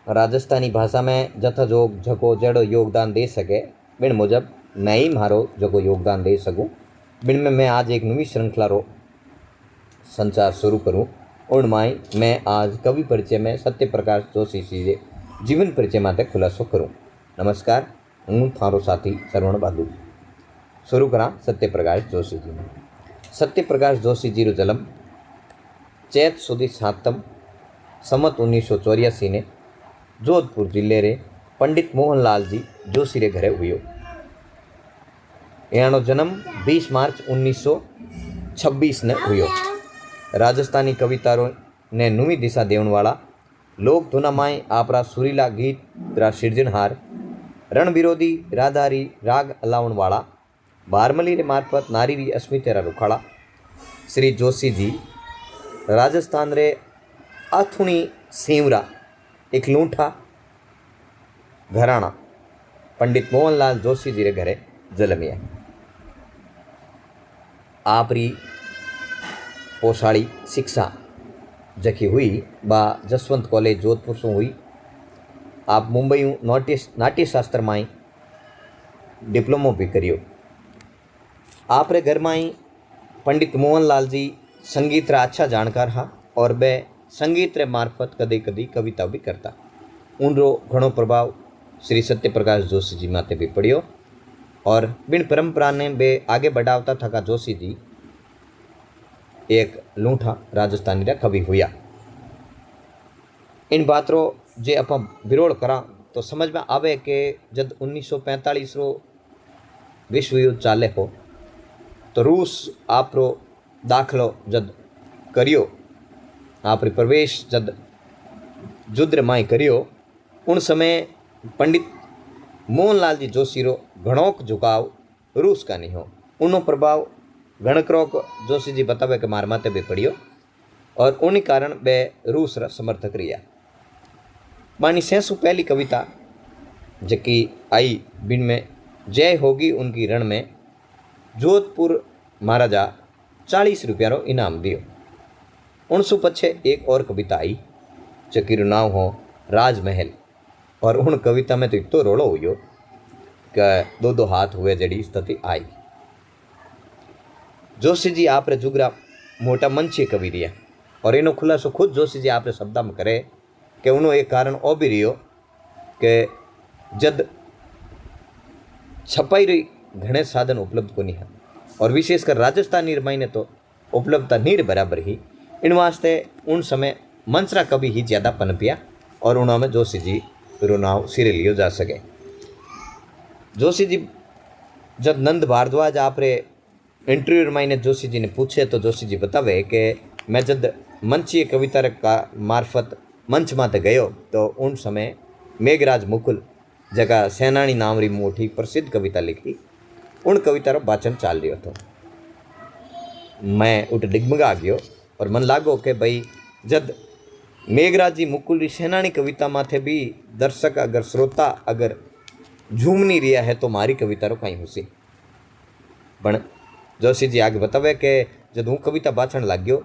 राजस्थानी भाषा में जथा जोग झको जड़ो योगदान दे सके बिन मुजब मैं ही मारो जको योगदान दे सकूँ बिन में मैं आज एक नवी श्रृंखला रो संचार शुरू करूँ। उन माई मैं आज कवि परिचय में सत्य प्रकाश जोशी जी जीवन परिचय माटे खुलासो करूँ। नमस्कार, हूँ थारो साथी श्रवण बादू। शुरू करा सत्य प्रकाश जोशी जी ने। सत्य प्रकाश जोशी जी रो जन्म चैत सुधी सातम संमत 1984 ने जोधपुर जिले रे पंडित मोहनलाल जी जोशी रे घरे हुयो। यानो जन्म 20 मार्च 1926 ने हुयो। राजस्थानी कविताओं ने नवी दिशा देवन वाला लोक धुना माई आपरा सुरीला गीत रा सिरजनहार रण विरोधी राधारी राग अलावण वाला बारमली रे मार्फत नारी री अस्मिता रा रुखाड़ा श्री जोशी जी राजस्थान रे अथुणी सेवरा एक लूंठा घराना पंडित मोहनलाल जोशी जी रे घरे जन्मिया। आपरी पोशाड़ी शिक्षा जखी हुई बा जसवंत कॉलेज जोधपुर से हुई। आप मुंबई नाट्य शास्त्र में डिप्लोमो भी करियो। आप रे घर में पंडित मोहनलाल जी संगीत रा अच्छा जानकार हा और बे संगीत रे मार्फत कदी कदी कविता भी करता। उनरो घणो प्रभाव श्री सत्य प्रकाश जोशी जी माते भी पड़ियो और बिन परंपरा ने बे आगे बढ़ावता थका जोशी जी एक लूंठा राजस्थानी रा कवि हुआ। इन बात रो जे आप विरोध करा तो समझ में आवे कि जब 1945 रो विश्व युद्ध चाले हो तो रूस आपरो दाखलो जद करियो, आपरी प्रवेश जद युद्ध माई करियो, उन समय पंडित मोहनलाल जी जोशी रो घणोक झुकाव रूस का नहीं हो। उनो प्रभाव घणकरोक जोशी जी बतावे के मार माते भी पड़ियो और उन्हीं कारण बे रूस रा समर्थक रिया। बानी सेसु पहली कविता जकी आई बिन में जय होगी उनकी रण में जोधपुर महाराजा 40 रुपया रो इनाम दियो। उनसु पछे एक और कविता आई जकी रो नाम हो राजमहल और उन कविता में तो इतो रोड़ो हुयो कि दो दो हाथ हुए जड़ी स्थिति आई। जोशी जी आप रे जुगरा मोटा मंची कवि रिया और इनो खुलासो खुद जोशी जी आप रे शब्द में करे कि उनो एक कारण ओ भी रियो कि जद छपाई रही घणे साधन उपलब्ध को नहीं है और विशेषकर राजस्थानी मायने तो उपलब्धता नीर बराबर ही। इन वास्ते उन समय मंचरा कवि ही ज़्यादा पनपिया और उन्होंने जोशी जी रो नाव सिरे लियो जा सके। जोशी जी जब नंद भारद्वाज आप रे इंटरव्यू मायने जोशी जी ने पूछे तो जोशी जी बतावे कि मैं जब मंचीय कविता का मार्फत मंच माते गयो तो उन समय मेघराज मुकुल जगह सेनानी नाम री मोटी प्रसिद्ध कविता लिखी, उन कविता रो वाचन चाल रही तो मैं उठ डिगमगा गयो और मन लागो कि भाई जद मेघराज जी मुकुल री सेनानी कविता माथे भी दर्शक अगर श्रोता अगर झूम नहीं रिया है तो मारी कविता रो कहीं हुसी। पण जोशी जी आगे बतावे कि जब हूँ कविता बाचण लग गयो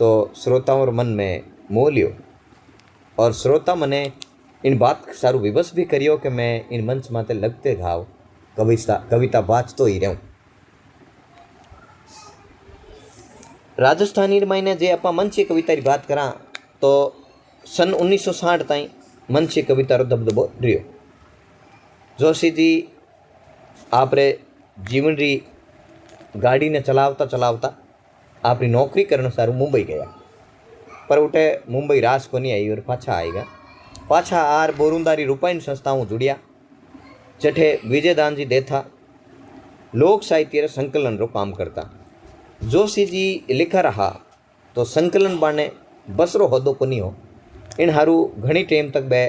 तो श्रोताओं रो मन में मोह लियो और श्रोता मने इन बात सारू विवश भी करियो कि मैं इन मंच माते लगते घाव कविता बाच तो ही रहूँ। राजस्थानी मायने जे आप मंची कविता की बात करा तो सन 1960 ताई मंची कविता रो दबदबो रियो। जोशी जी आप रे जीवन री गाड़ी ने चलावता चलावता आपरी नौकरी करने सारू मुंबई गया पर उठे मुंबई रास को नहीं आई और पाछा आएगा। पाछा आर बोरुंदारी रूपाइन संस्थाओं जुड़िया जठे विजयदान जी देथा लोक साहित्य संकलन रो काम करता। जोशी जी लिखा रहा तो संकलन बाने बसरो होदो को नहीं हो। इन हारू घनी टाइम तक बे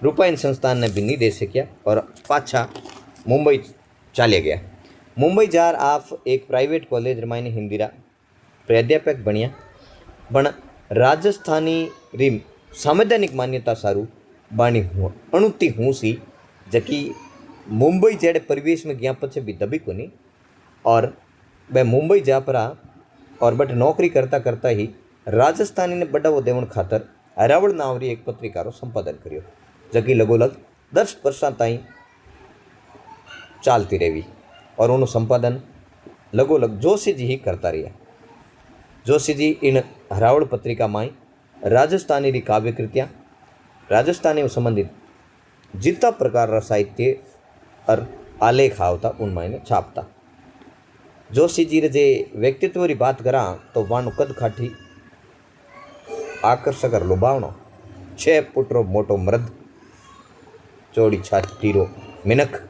रूपाइन संस्थान ने भी नहीं दे सकिया और पाछा मुंबई चले गया। मुंबई जार आप एक प्राइवेट कॉलेज मायने हिंदीरा प्राध्यापक बनिया पण राजस्थानी री संवैधानिक मान्यता सारू बाणी अणुती हूँ सी जकी मुंबई जेड़े परिवेश में गया पछे भी दबी को नहीं और वह मुंबई जा परा और बट नौकरी करता करता ही राजस्थानी ने बढ़ावो देवण खातर हरावल नावरी एक पत्रिकारो संपादन कर्यो, जकी लगोलग 10 वर्षा ताईं चालती रही और उन्होंने संपादन लगोलग जोशी जी ही करता रहा। जोशी जी इन हरावल पत्रिका में राजस्थानी री काव्य कृतियाँ, राजस्थानी संबंधित जितना प्रकार साहित्य और आलेख आवता उनमें छापता। जोशी जी रे जे व्यक्तित्व की बात करा तो वानु कद काठी आकर्षक और लुभावनो 6 फुट रो मोटो मर्द, चौड़ी छाती रो मिनख,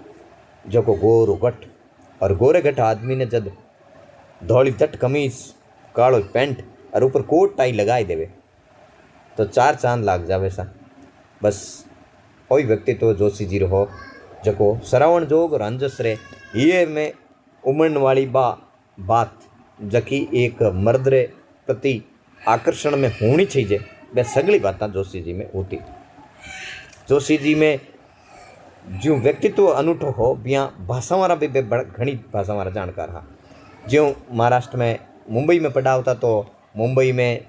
जो को गोरो गठ और गोरे गठ आदमी ने जब धौली तट कमीज, कालो पेंट और ऊपर कोट टाई लगाई देवे तो 4 चांद लाग जावे सा। बस कोई व्यक्तित्व जोशी जी रो हो जको श्रवण जोग रंजस रे ये में उमड़न वाली बात जकी एक मर्द रे प्रति आकर्षण में होनी चाहिए, वह सगली बातें जोशी जी में होती। जोशी जी में जो व्यक्तित्व अनूठो हो बिया भाषा वाला भी घनी भाषा वाला जानकार हाँ। जो महाराष्ट्र में मुंबई में पढ़ा होता तो मुंबई में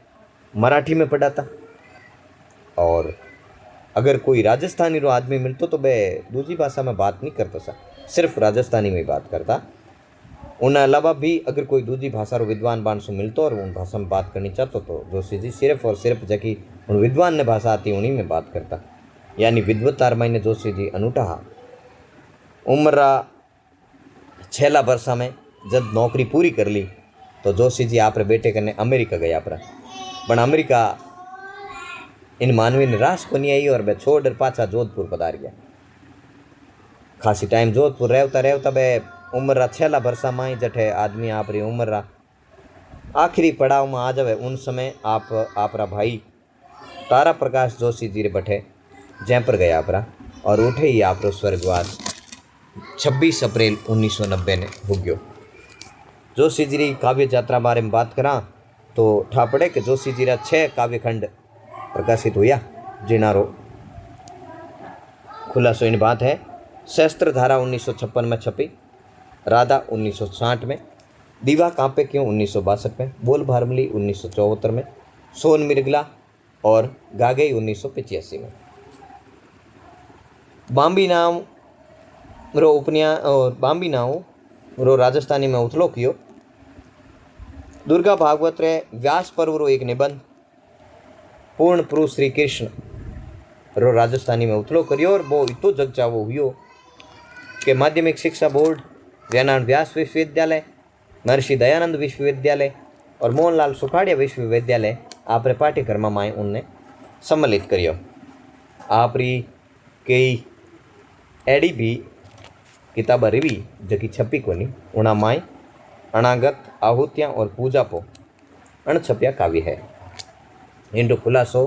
मराठी में पढ़ाता, और अगर कोई राजस्थानी रो आदमी मिलतो तो वह दूसरी भाषा में बात नहीं करता सा, सिर्फ राजस्थानी में बात करता। उन अलावा भी अगर कोई दूसरी भाषा रो विद्वान बानसु मिलतो और उन भाषा में बात करनी चाहतो तो जोशी जी सिर्फ और सिर्फ जकी उन विद्वान ने भाषा आती उन्हीं में बात करता। यानी विद्वतार मायने जोशी जी अनूठा हा। उम्र 6 वर्षा में जब नौकरी पूरी कर ली तो जोशी जी आप बेटे कने अमेरिका गया पण अमेरिका इन मानवी निराश को नहीं आई और वह छोड़ पाछा जोधपुर पधार गया। खासी टाइम जोधपुर रहता रहता वह उम्र 6 वर्षा में जठे आदमी आप री उम्र आखिरी पड़ाव में आ जावे उन समय आपरा भाई तारा प्रकाश जोशी जी रे बठे जय पर गया आपरा और उठे ही आप स्वर्गवास 26 अप्रैल 1990 ने हो गयो। जोशी जी री काव्य यात्रा बारे में बात करा तो ठा पड़े कि जोशी जी रा 6 काव्यखंड प्रकाशित हुआ, जिनारो खुलासो इन बात है। शस्त्रधारा 1956 में छपी, राधा 1960 में, दीवा कांपे क्यों 1962 में, बोल भारमली 1974 में, सोन मिर्गला और गागई 1985 में। बाम्बी नाम रो बाम्बी नाम रो राजस्थानी में उथलो कियो। दुर्गा भागवत रे व्यास पर्व रो एक निबंध पूर्ण प्रु श्री कृष्ण रो राजस्थानी में उथलो करियो और वो इतो जग चावो हुयो कि माध्यमिक शिक्षा बोर्ड, जयनारायण व्यास विश्वविद्यालय, महर्षि दयानंद विश्वविद्यालय और मोहनलाल सुखाड़िया विश्वविद्यालय आपरे पाठ्यक्रम में उनने सम्मिलित करियो। आपरी कई एडी भी किताबा रिवी जकी छपी कोनी उना माई अनागत आहुतियाँ और पूजा पो अणछप्या काव्य है। इनको खुलासो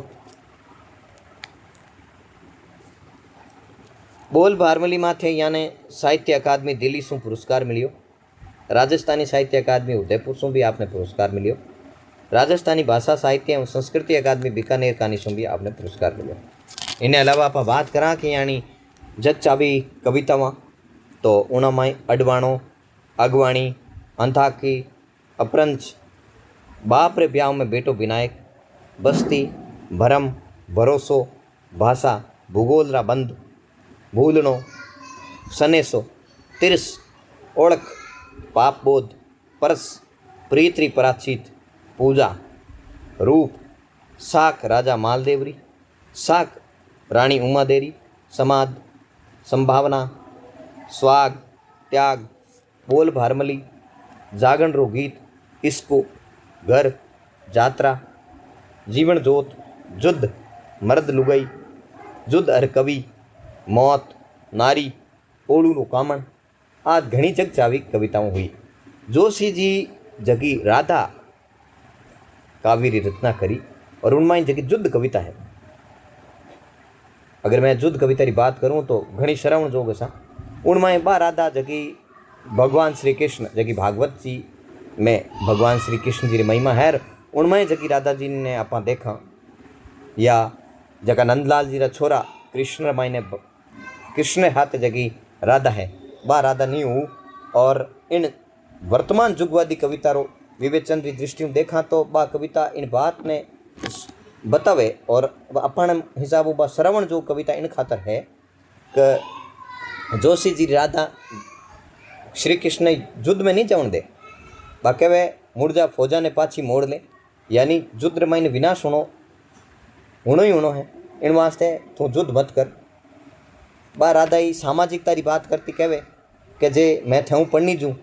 बोल भारमली माथे याने साहित्य अकादमी दिल्ली सु पुरस्कार मिलियो, राजस्थानी साहित्य अकादमी उदयपुर सु भी आपने पुरस्कार मिलियो, राजस्थानी भाषा साहित्य एवं संस्कृति अकादमी बीकानेर कानी सु भी आपने पुरस्कार मिलियो। इन्हें अलावा आप बात करा कि यानी जग चाबी कवितावां तो उनमें अडवाणो, अगवाणी, अंताकी, अपरंच, बाप रे ब्याह में बेटो विनायक, बस्ती, भरम, भरोसो, भाषा, भूगोल रा बंध, भूलनो, सनेसो, तिरस, ओळख, पापबोध, परस, प्रीतरी पराचित, पूजा, रूप, साक राजा मालदेवरी, साक रानी उमादेरी, समाध, संभावना, स्वाग, त्याग, बोल भारमली, जागरण रो गीत, इसको, घर, जात्रा, जीवन जोत, जुद्ध, मर्द लुगाई, जुद्ध अर कवि, मौत, नारी, ओड़ू रो कामण आज घनी जग चावी कविताओं हुई। जोशी जी जगी राधा काव्य री रचना करी और उनमें जगी जुद्ध कविता है। अगर मैं जुद्ध कविता की बात करूँ तो घनी श्रवण जोग सा उनमें बा राधा जगी भगवान श्री कृष्ण जगी भागवत जी में भगवान श्री कृष्ण जी री महिमा है, उनमें जगी राधा जी ने आप देखा, या जगह नंदलाल जी रा छोरा कृष्ण मायने कृष्ण हाथ जगी राधा है, बा राधा नहीं हूँ। और इन वर्तमान जुगवादी कविता रो विवेचन की दृष्टि देखा तो बा कविता इन बात ने बतावे और अपन हिसाब बा श्रवण जो कविता इन खातर है कि जोशी जी राधा श्री कृष्ण युद्ध में नहीं जावन दे, बाकी वे मुर्जा फौजा ने पाछी मोड़ ले, यानी युद्ध में विनाश होनो ही होनो है। इन वास्ते तू युद्ध मत कर। बा राधा ही सामाजिकता री बात करती कहवे कि जे मैं थे हूँ पढ़नी जूँ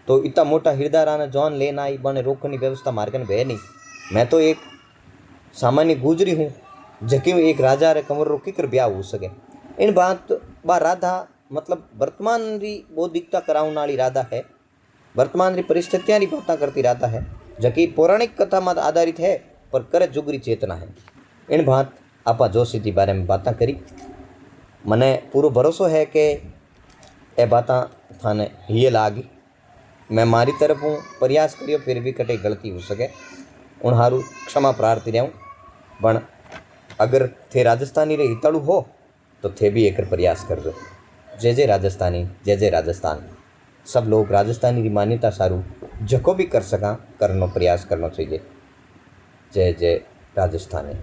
तो इतना मोटा हिरदारा ने जॉन लेना आई बने रोकने व्यवस्था मार्गन बह नहीं। मैं तो एक सामान्य गुजरी हूँ जकी एक राजा रे कंवर रोकी कर ब्याह हो सके। इन बात बा राधा मतलब वर्तमान री बौद्धिकता कराउन वाली राधा है, वर्तमान री परिस्थितियां री बातें करती राधा है, जकी पौराणिक कथा मत आधारित है पर करे जुगरी चेतना है। इन बात आपा जोशी जी बारे में बातें करी। मने पूरो भरोसो है कि ए बातें थाने ये लागी। मैं मारी तरफ हूँ प्रयास करियो फिर भी कटे गलती हो सके उन हारू क्षमा प्रार्थी रहूँ। पण अगर थे राजस्थानी रे हिताड़ू हो तो थे भी एक प्रयास कर दो। जय जय राजस्थानी, जय जय राजस्थान। सब लोग राजस्थानी की मान्यता सारू जको भी कर सका करनो प्रयास करना चाहिए। जय जय राजस्थानी।